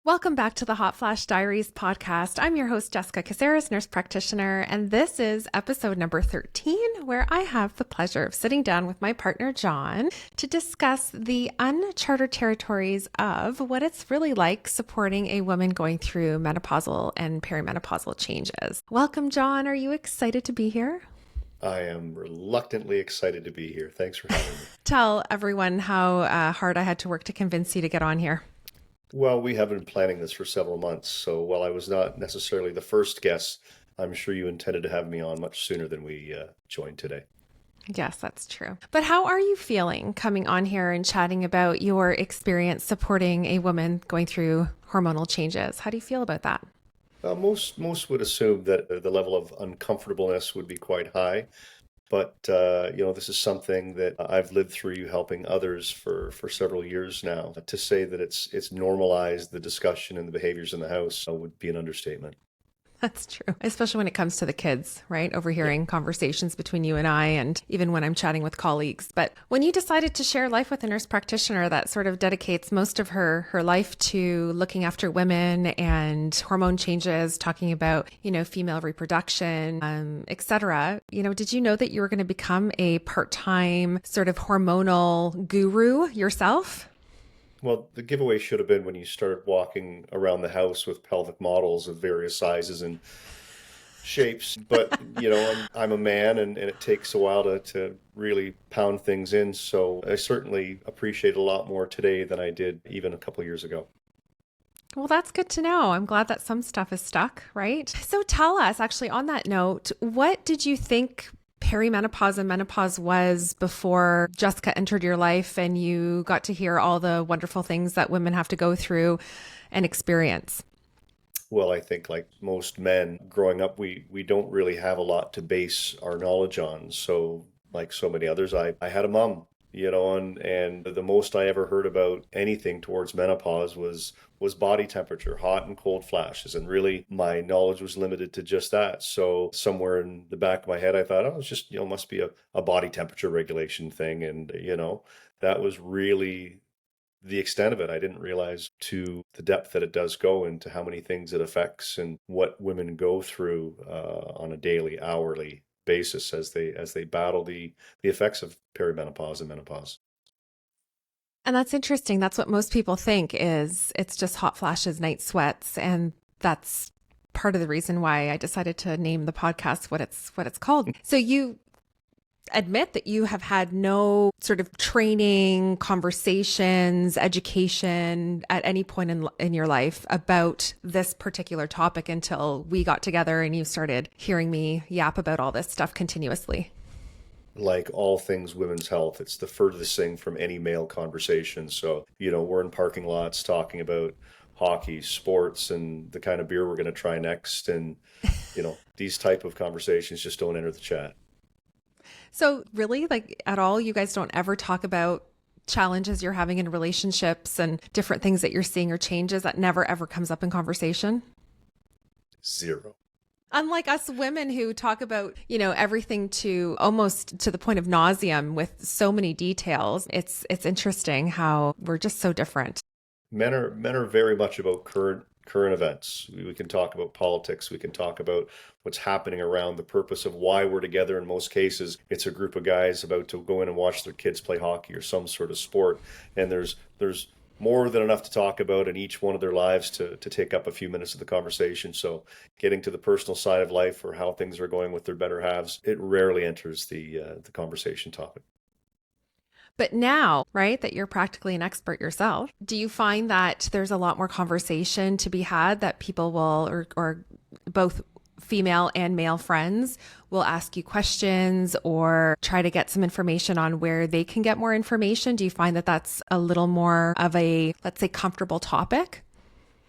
Welcome back to the Hot Flash Diaries Podcast. I'm your host, Jessica Caceres, nurse practitioner, and this is episode number 13, where I have the pleasure of sitting down with my partner, John, to discuss the uncharted territories of what it's really like supporting a woman going through menopausal and perimenopausal changes. Welcome, John. Are you excited to be here? I am reluctantly excited to be here. Thanks for having me. Tell everyone how hard I had to work to convince you to get on here. Well, we have been planning this for several months, so while I was not necessarily the first guest, I'm sure you intended to have me on much sooner than we joined today. Yes, that's true. But how are you feeling coming on here and chatting about your experience supporting a woman going through hormonal changes? How do you feel about that? Most would assume that the level of uncomfortableness would be quite high, but this is something that I've lived through, you helping others for several years now. To say that it's normalized the discussion and the behaviors in the house would be an understatement. That's true, especially when it comes to the kids, right? Overhearing conversations between you and I, and even when I'm chatting with colleagues. But when you decided to share life with a nurse practitioner that sort of dedicates most of her life to looking after women and hormone changes, talking about, female reproduction, et cetera, did you know that you were going to become a part-time sort of hormonal guru yourself? Well, the giveaway should have been when you started walking around the house with pelvic models of various sizes and shapes. But, I'm a man and it takes a while to really pound things in. So I certainly appreciate it a lot more today than I did even a couple of years ago. Well, that's good to know. I'm glad that some stuff is stuck, right? So tell us, actually, on that note, what did you think perimenopause and menopause was before Jessica entered your life and you got to hear all the wonderful things that women have to go through and experience? Well, I think like most men growing up, we don't really have a lot to base our knowledge on. So like so many others, I had a mom, and the most I ever heard about anything towards menopause was body temperature, hot and cold flashes. And really my knowledge was limited to just that. So somewhere in the back of my head, I thought, oh, it's just, must be a body temperature regulation thing. And, that was really the extent of it. I didn't realize to the depth that it does go into how many things it affects and what women go through on a daily, hourly basis as they battle the effects of perimenopause and menopause. And that's interesting. That's what most people think is it's just hot flashes, night sweats. And that's part of the reason why I decided to name the podcast what it's called. So you admit that you have had no sort of training, conversations, education at any point in your life about this particular topic until we got together and you started hearing me yap about all this stuff continuously. Like all things women's health, it's the furthest thing from any male conversation. So, we're in parking lots talking about hockey, sports, and the kind of beer we're going to try next. And, these type of conversations just don't enter the chat. So really, like at all, you guys don't ever talk about challenges you're having in relationships and different things that you're seeing or changes that never ever comes up in conversation? Zero. Unlike us women who talk about, everything to almost to the point of nauseam with so many details. It's interesting how we're just so different. Men are very much about current events. We can talk about politics. We can talk about what's happening around the purpose of why we're together. In most cases, it's a group of guys about to go in and watch their kids play hockey or some sort of sport. And there's more than enough to talk about in each one of their lives to take up a few minutes of the conversation. So getting to the personal side of life or how things are going with their better halves, it rarely enters the conversation topic. But now, right, that you're practically an expert yourself, do you find that there's a lot more conversation to be had that people will, or both female and male friends will ask you questions or try to get some information on where they can get more information? Do you find that that's a little more of a, let's say, comfortable topic?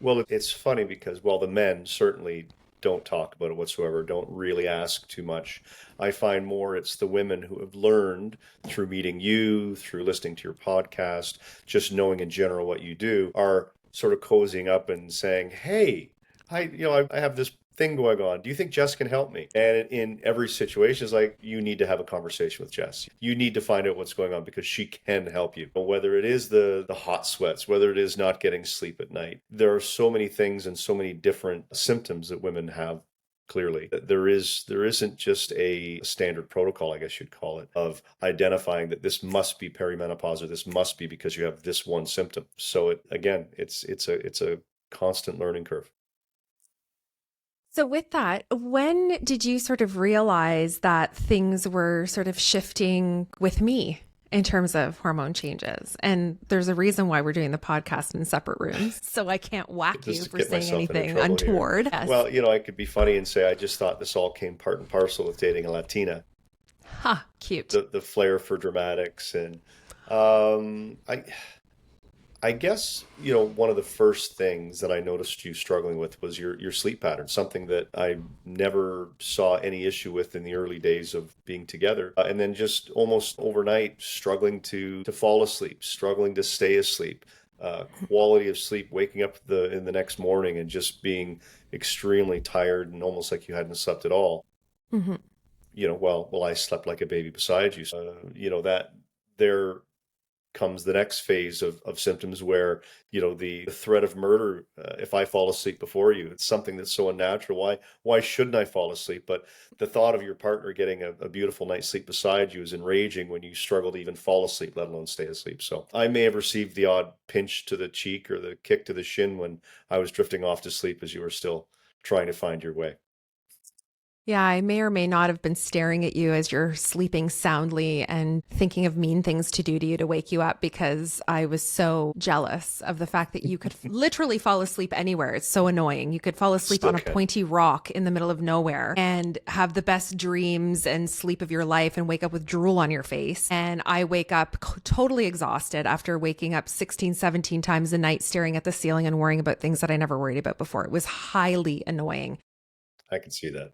Well, it's funny because while the men certainly don't talk about it whatsoever, don't really ask too much, I find more it's the women who have learned through meeting you, through listening to your podcast, just knowing in general what you do, are sort of cozying up and saying, hey, I have this thing going on. Do you think Jess can help me? And in every situation, it's like, you need to have a conversation with Jess. You need to find out what's going on because she can help you. Whether it is the hot sweats, whether it is not getting sleep at night, there are so many things and so many different symptoms that women have. Clearly, there isn't just a standard protocol, I guess you'd call it, of identifying that this must be perimenopause or this must be because you have this one symptom. So it's a constant learning curve. So with that, when did you sort of realize that things were sort of shifting with me in terms of hormone changes? And there's a reason why we're doing the podcast in separate rooms. So I can't whack you for saying anything untoward. Yes. Well, I could be funny and say, I just thought this all came part and parcel with dating a Latina. Ha, cute. The flair for dramatics. And I guess, one of the first things that I noticed you struggling with was your sleep pattern, something that I never saw any issue with in the early days of being together. And then just almost overnight, struggling to fall asleep, struggling to stay asleep, quality of sleep, waking up in the next morning and just being extremely tired and almost like you hadn't slept at all. Mm-hmm. Well, I slept like a baby beside you. That there comes the next phase of symptoms where, the threat of murder, if I fall asleep before you, it's something that's so unnatural. Why shouldn't I fall asleep? But the thought of your partner getting a beautiful night's sleep beside you is enraging when you struggle to even fall asleep, let alone stay asleep. So I may have received the odd pinch to the cheek or the kick to the shin when I was drifting off to sleep as you were still trying to find your way. Yeah, I may or may not have been staring at you as you're sleeping soundly and thinking of mean things to do to you to wake you up because I was so jealous of the fact that you could literally fall asleep anywhere. It's so annoying. You could fall asleep on a pointy rock in the middle of nowhere and have the best dreams and sleep of your life and wake up with drool on your face. And I wake up totally exhausted after waking up 16, 17 times a night, staring at the ceiling and worrying about things that I never worried about before. It was highly annoying. I can see that.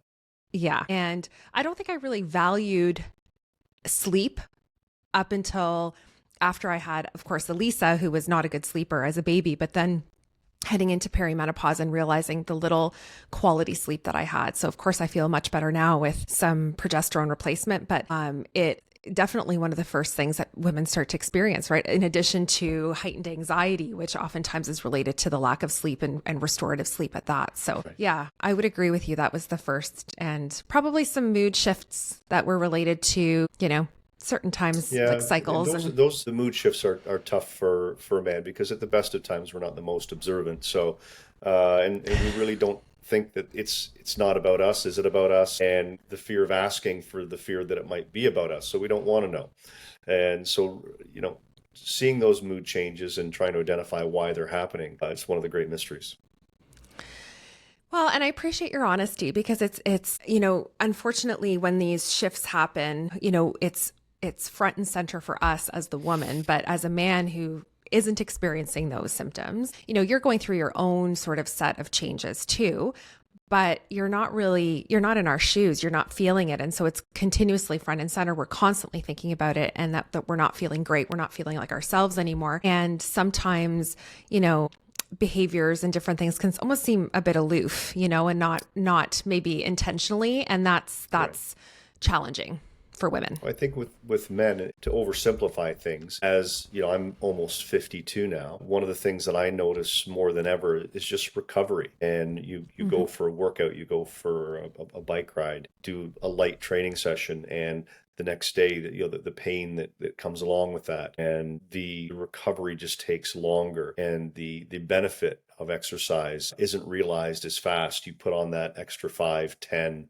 Yeah. And I don't think I really valued sleep up until after I had, of course, Elisa, who was not a good sleeper as a baby, but then heading into perimenopause and realizing the little quality sleep that I had. So of course I feel much better now with some progesterone replacement, but it definitely one of the first things that women start to experience, right? In addition to heightened anxiety, which oftentimes is related to the lack of sleep and restorative sleep at that. So yeah, I would agree with you. That was the first, and probably some mood shifts that were related to, certain times like cycles. And the mood shifts are tough for a man because at the best of times we're not the most observant. So, and we really don't think that it's not about us. Is it about us? And the fear of asking for the fear that it might be about us. So we don't want to know. And so, seeing those mood changes and trying to identify why they're happening, it's one of the great mysteries. Well, and I appreciate your honesty because it's unfortunately when these shifts happen, it's front and center for us as the woman, but as a man who isn't experiencing those symptoms, you're going through your own sort of set of changes too, but you're not in our shoes. You're not feeling it. And so it's continuously front and center. We're constantly thinking about it and that we're not feeling great. We're not feeling like ourselves anymore. And sometimes, behaviors and different things can almost seem a bit aloof, and not maybe intentionally. And that's challenging for women. I think with men, to oversimplify things, as I'm almost 52 now. One of the things that I notice more than ever is just recovery. And you go for a workout, you go for a bike ride, do a light training session, and the next day, the pain that comes along with that, and the recovery just takes longer, and the benefit of exercise isn't realized as fast. You put on that extra 5, 10,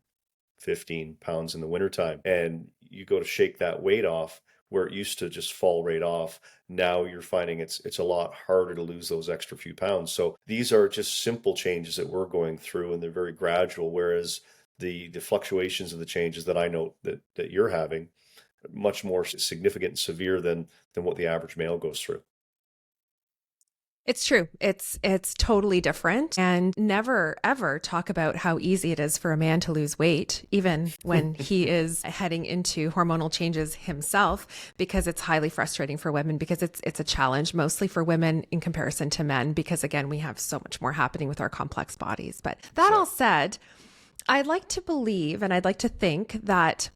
15 pounds in the wintertime, and you go to shake that weight off where it used to just fall right off. Now you're finding it's a lot harder to lose those extra few pounds. So these are just simple changes that we're going through, and they're very gradual, whereas the fluctuations of the changes that I know that you're having much more significant and severe than what the average male goes through. It's true. It's totally different, and never ever talk about how easy it is for a man to lose weight, even when he is heading into hormonal changes himself, because it's highly frustrating for women, because it's a challenge mostly for women in comparison to men, because again, we have so much more happening with our complex bodies. But that all said, I'd like to believe and I'd like to think that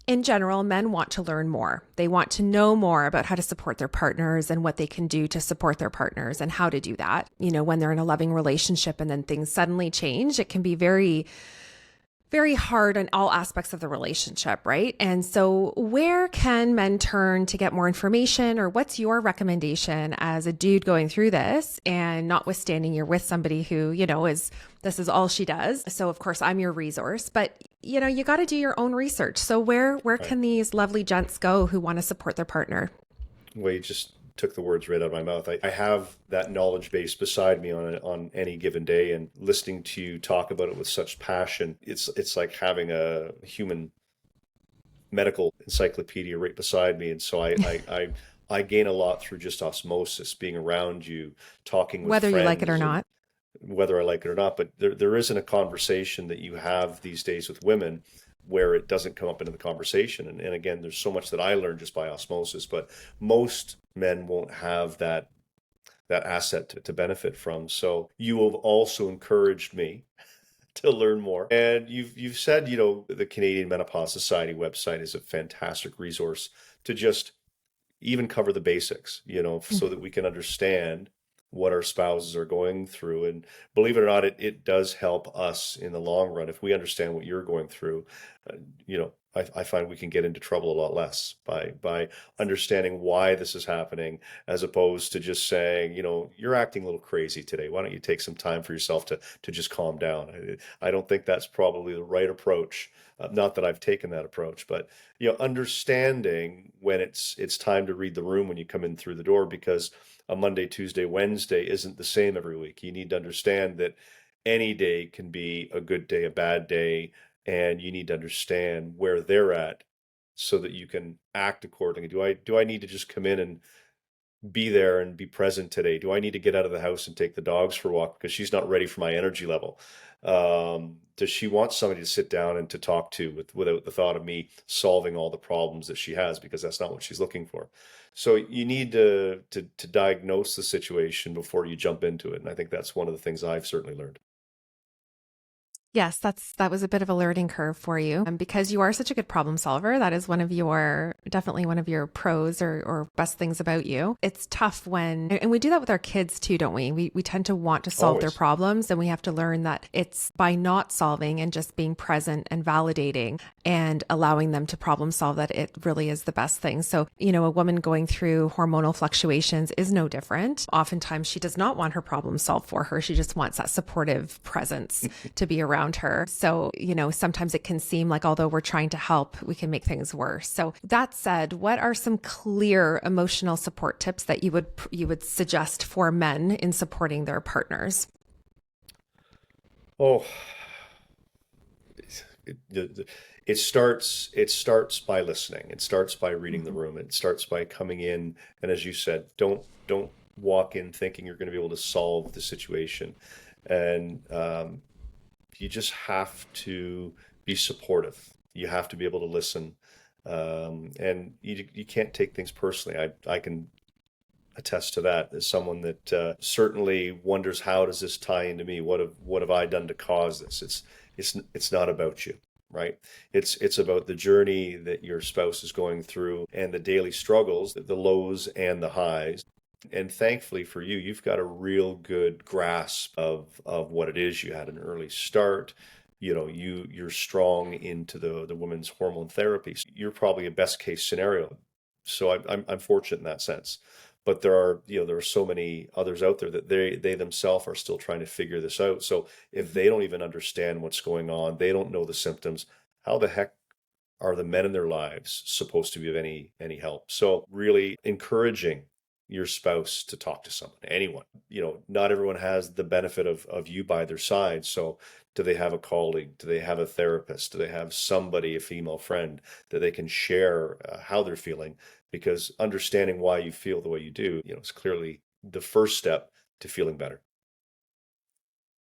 in general, men want to learn more. They want to know more about how to support their partners and what they can do to support their partners and how to do that. You know, when they're in a loving relationship and then things suddenly change, it can be very, very hard on all aspects of the relationship, right? And so where can men turn to get more information, or what's your recommendation as a dude going through this, and notwithstanding you're with somebody who, you know, this is all she does. So of course I'm your resource, but you know, you got to do your own research. So where can these lovely gents go who want to support their partner? Well, you just took the words right out of my mouth. I have that knowledge base beside me on any given day, and listening to you talk about it with such passion, it's like having a human medical encyclopedia right beside me. And so I gain a lot through just osmosis, being around you, talking with Whether you like it or friends, not. whether I like it or not. But there isn't a conversation that you have these days with women where it doesn't come up into the conversation. And again, there's so much that I learned just by osmosis, but most men won't have that asset to benefit from. So you have also encouraged me to learn more. And you've said, you know, the Canadian Menopause Society website is a fantastic resource to just even cover the basics, you know, so that we can understand what our spouses are going through. And believe it or not, it does help us in the long run. If we understand what you're going through, you know, I find we can get into trouble a lot less by understanding why this is happening, as opposed to just saying, you know, you're acting a little crazy today. Why don't you take some time for yourself to just calm down? I don't think that's probably the right approach. Not that I've taken that approach, but you know, understanding when it's time to read the room when you come in through the door, because a Monday, Tuesday, Wednesday isn't the same every week. You need to understand that any day can be a good day, a bad day, and you need to understand where they're at so that you can act accordingly. Do I need to just come in and be there and be present today? Do I need to get out of the house and take the dogs for a walk because she's not ready for my energy level? Does she want somebody to sit down and to talk to without the thought of me solving all the problems that she has, because that's not what she's looking for. So you need to diagnose the situation before you jump into it. And I think that's one of the things I've certainly learned. Yes, that was a bit of a learning curve for you. And because you are such a good problem solver, that is definitely one of your pros or best things about you. It's tough and we do that with our kids too, don't we? We tend to want to solve their problems, and we have to learn that it's by not solving and just being present and validating and allowing them to problem solve that it really is the best thing. So, you know, a woman going through hormonal fluctuations is no different. Oftentimes she does not want her problem solved for her. She just wants that supportive presence to be around her. So, you know, sometimes it can seem like although we're trying to help, we can make things worse. So that said, what are some clear emotional support tips that you would suggest for men in supporting their partners? Oh, it starts by listening. It starts by reading the room. It starts by coming in. And as you said, don't walk in thinking you're going to be able to solve the situation. And, you just have to be supportive. You have to be able to listen. And you can't take things personally. I can attest to that as someone that certainly wonders, how does this tie into me? What have I done to cause this? It's not about you, right? It's about the journey that your spouse is going through and the daily struggles, the lows and the highs. And thankfully for you, you've got a real good grasp of what it is. You had an early start. You know, you're strong into the women's hormone therapy. So you're probably a best case scenario. So I'm fortunate in that sense. But there are so many others out there that they themselves are still trying to figure this out. So if they don't even understand what's going on, they don't know the symptoms, how the heck are the men in their lives supposed to be of any help? So really encouraging your spouse to talk to someone, anyone. You know, not everyone has the benefit of you by their side. So do they have a colleague? Do they have a therapist? Do they have somebody, a female friend, that they can share how they're feeling? Because understanding why you feel the way you do, you know, is clearly the first step to feeling better.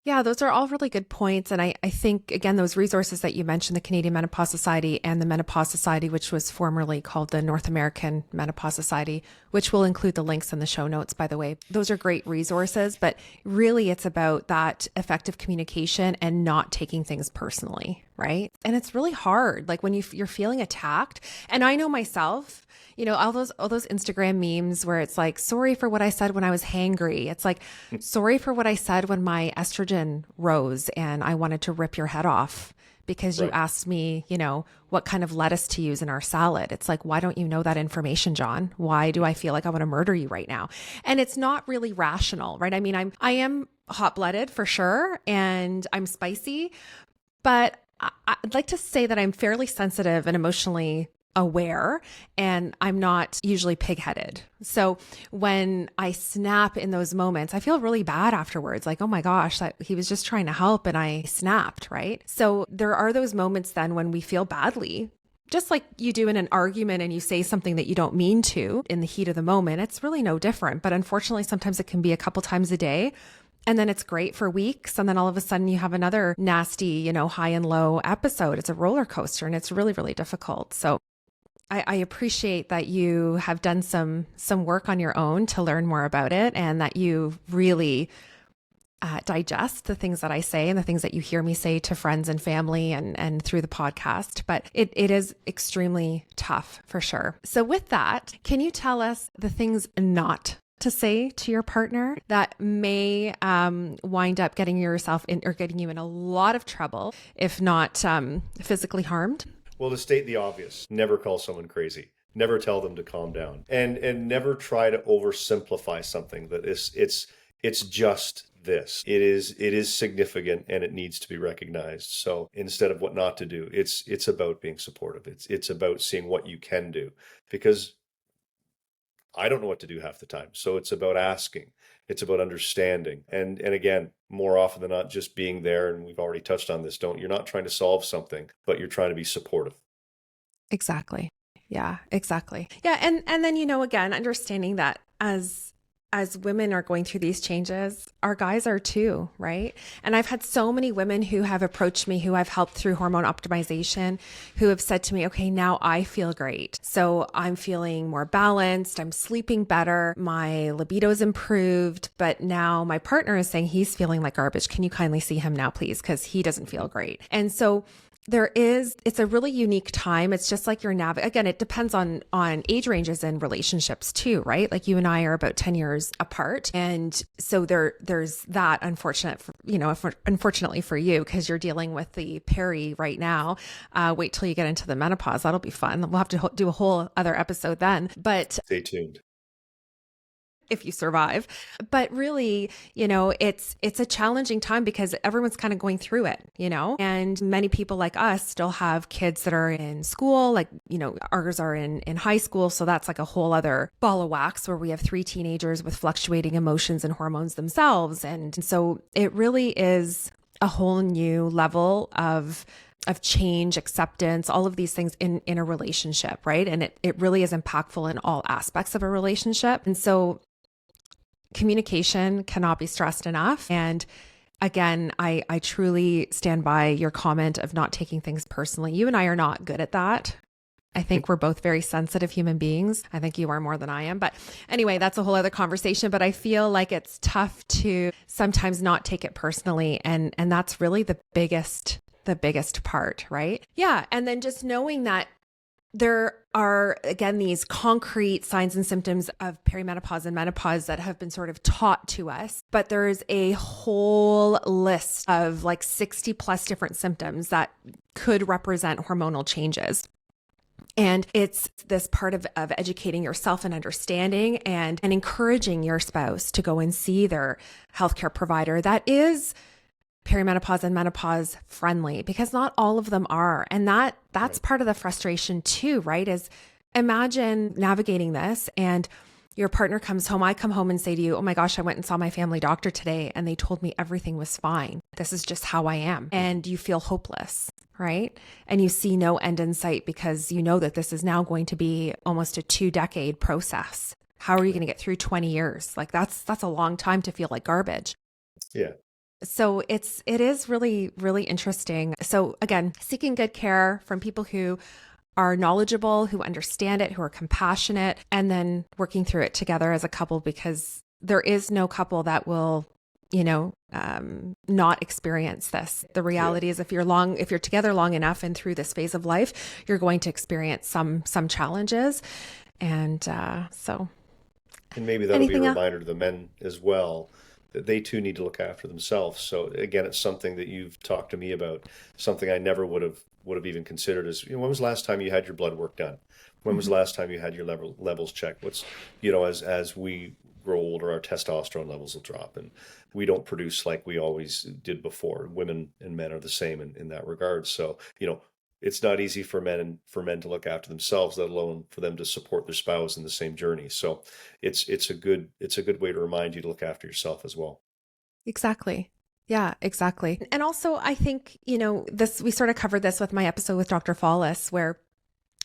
Yeah, those are all really good points. And I think, again, those resources that you mentioned, the Canadian Menopause Society and the Menopause Society, which was formerly called the North American Menopause Society, which will include the links in the show notes, by the way. Those are great resources, but really it's about that effective communication and not taking things personally, right? And it's really hard, like when you're feeling attacked. And I know myself, all those Instagram memes where it's like, sorry for what I said when I was hangry. It's like, sorry for what I said when my estrogen rose and I wanted to rip your head off because you asked me, what kind of lettuce to use in our salad. It's like, why don't you know that information, John? Why do I feel like I want to murder you right now? And it's not really rational, right? I mean, I am hot-blooded for sure, and I'm spicy, but I'd like to say that I'm fairly sensitive and emotionally aware, and I'm not usually pig-headed. So when I snap in those moments, I feel really bad afterwards. Like, oh my gosh, he was just trying to help and I snapped, right? So there are those moments then when we feel badly, just like you do in an argument and you say something that you don't mean to in the heat of the moment. It's really no different. But unfortunately, sometimes it can be a couple times a day. And then it's great for weeks. And then all of a sudden you have another nasty, high and low episode. It's a roller coaster and it's really, really difficult. So I appreciate that you have done some work on your own to learn more about it, and that you really digest the things that I say and the things that you hear me say to friends and family and through the podcast. But it is extremely tough for sure. So with that, can you tell us the things not to say to your partner that may wind up getting yourself in or getting you in a lot of trouble, if not physically harmed? Well, to state the obvious, never call someone crazy. Never tell them to calm down, and never try to oversimplify something that it's just this. It is significant and it needs to be recognized. So instead of what not to do, it's about being supportive. It's about seeing what you can do, because I don't know what to do half the time. So it's about asking. It's about understanding. And again, more often than not, just being there. And we've already touched on this. You're not trying to solve something, but you're trying to be supportive. Exactly. Yeah, exactly. Yeah. And then, again, understanding that as women are going through these changes, our guys are too, right? And I've had so many women who have approached me, who I've helped through hormone optimization, who have said to me, okay, now I feel great. So I'm feeling more balanced. I'm sleeping better. My libido's improved, but now my partner is saying he's feeling like garbage. Can you kindly see him now, please? Because he doesn't feel great. And so it's a really unique time. It's just like again, it depends on age ranges and relationships too, right? Like you and I are about 10 years apart. And so there's that unfortunately for you, because you're dealing with the peri right now. Wait till you get into the menopause. That'll be fun. We'll have to do a whole other episode then, but stay tuned. If you survive. But really, it's a challenging time because everyone's kind of going through it, and many people like us still have kids that are in school, like, ours are in high school. So that's like a whole other ball of wax where we have 3 teenagers with fluctuating emotions and hormones themselves. And so it really is a whole new level of change, acceptance, all of these things in a relationship, right? And it really is impactful in all aspects of a relationship. And so communication cannot be stressed enough. And again, I truly stand by your comment of not taking things personally. You and I are not good at that. I think we're both very sensitive human beings. I think you are more than I am. But anyway, that's a whole other conversation. But I feel like it's tough to sometimes not take it personally. And that's really the biggest part, right? Yeah. And then just knowing that there are, again, these concrete signs and symptoms of perimenopause and menopause that have been sort of taught to us, but there's a whole list of like 60 plus different symptoms that could represent hormonal changes. And it's this part of educating yourself and understanding and encouraging your spouse to go and see their healthcare provider that is perimenopause and menopause friendly, because not all of them are. And that's part of the frustration too, right? Is imagine navigating this and your partner comes home. I come home and say to you, oh my gosh, I went and saw my family doctor today and they told me everything was fine. This is just how I am. And you feel hopeless, right? And you see no end in sight because you know that this is now going to be almost a 2-decade process. How are you going to get through 20 years? Like that's a long time to feel like garbage. Yeah. So it is really, really interesting. So again, seeking good care from people who are knowledgeable, who understand it, who are compassionate, and then working through it together as a couple, because there is no couple that will, not experience this. The reality is if you're together long enough and through this phase of life, you're going to experience some challenges. And so. And maybe that'll be a reminder to the men as well that they too need to look after themselves. So again, it's something that you've talked to me about, something I never would have even considered is, when was the last time you had your blood work done? When was the last time you had your levels checked? What's, as we grow older, our testosterone levels will drop and we don't produce like we always did before. Women and men are the same in that regard. So, it's not easy for men to look after themselves, let alone for them to support their spouse in the same journey. So it's a good way to remind you to look after yourself as well. Exactly. Yeah, exactly. And also I think, we sort of covered this with my episode with Dr. Fallis, where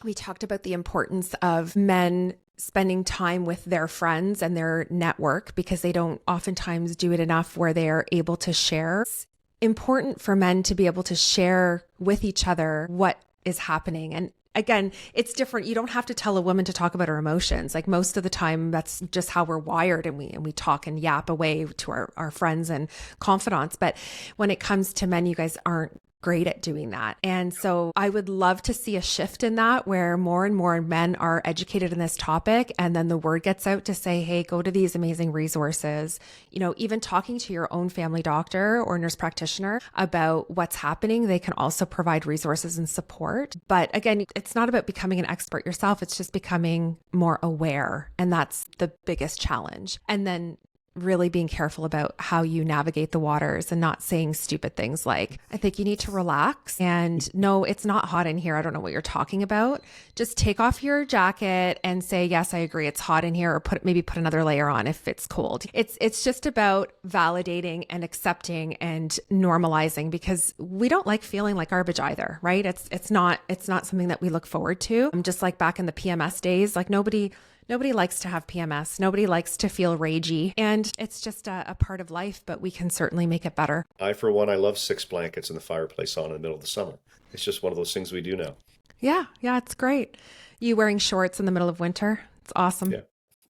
we talked about the importance of men spending time with their friends and their network, because they don't oftentimes do it enough where they are able to share. It's important for men to be able to share with each other what is happening. And again, it's different. You don't have to tell a woman to talk about her emotions. Like most of the time, that's just how we're wired, and we talk and yap away to our friends and confidants. But when it comes to men, you guys aren't great at doing that. And so I would love to see a shift in that, where more and more men are educated in this topic. And then the word gets out to say, hey, go to these amazing resources, even talking to your own family doctor or nurse practitioner about what's happening. They can also provide resources and support. But again, it's not about becoming an expert yourself. It's just becoming more aware. And that's the biggest challenge. And then really being careful about how you navigate the waters and not saying stupid things like, I think you need to relax, and no, it's not hot in here. I don't know what you're talking about. Just take off your jacket and say, yes, I agree, it's hot in here, or maybe put another layer on if it's cold. It's just about validating and accepting and normalizing, because we don't like feeling like garbage either, right? It's not something that we look forward to. Just like back in the PMS days, like nobody likes to have PMS. Nobody likes to feel ragey. And it's just a part of life, but we can certainly make it better. I, for one, I love 6 blankets and the fireplace on in the middle of the summer. It's just one of those things we do now. Yeah, it's great. You wearing shorts in the middle of winter. It's awesome.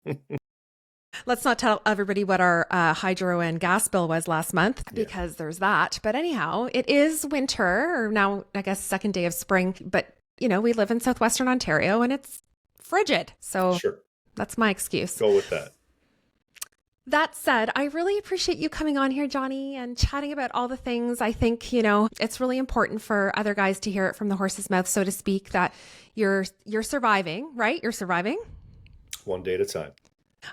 Yeah. Let's not tell everybody what our hydro and gas bill was last month, because there's that. But anyhow, it is winter, or now I guess second day of spring. But, we live in southwestern Ontario and it's frigid. So sure. That's my excuse. Go with that. That said, I really appreciate you coming on here, Johnny, and chatting about all the things. I think, it's really important for other guys to hear it from the horse's mouth, so to speak, that you're surviving, right? You're surviving. One day at a time.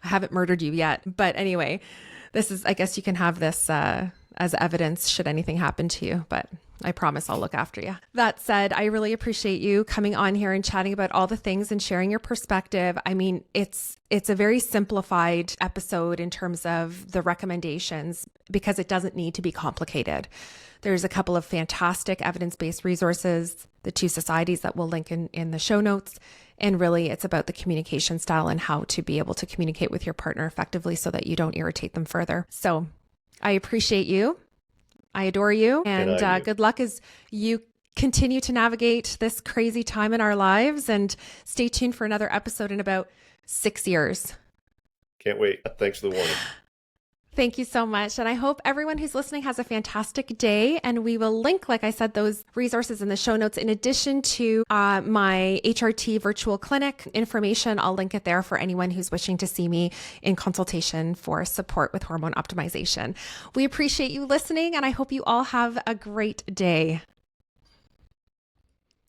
I haven't murdered you yet. But anyway, I guess you can have this as evidence should anything happen to you. But I promise I'll look after you. That said, I really appreciate you coming on here and chatting about all the things and sharing your perspective. I mean, it's a very simplified episode in terms of the recommendations, because it doesn't need to be complicated. There's a couple of fantastic evidence-based resources, the 2 societies that we'll link in the show notes. And really, it's about the communication style and how to be able to communicate with your partner effectively so that you don't irritate them further. So I appreciate you. I adore you, and good luck as you continue to navigate this crazy time in our lives, and stay tuned for another episode in about 6 years. Can't wait. Thanks for the warning. Thank you so much. And I hope everyone who's listening has a fantastic day. And we will link, like I said, those resources in the show notes, in addition to my HRT virtual clinic information. I'll link it there for anyone who's wishing to see me in consultation for support with hormone optimization. We appreciate you listening, and I hope you all have a great day.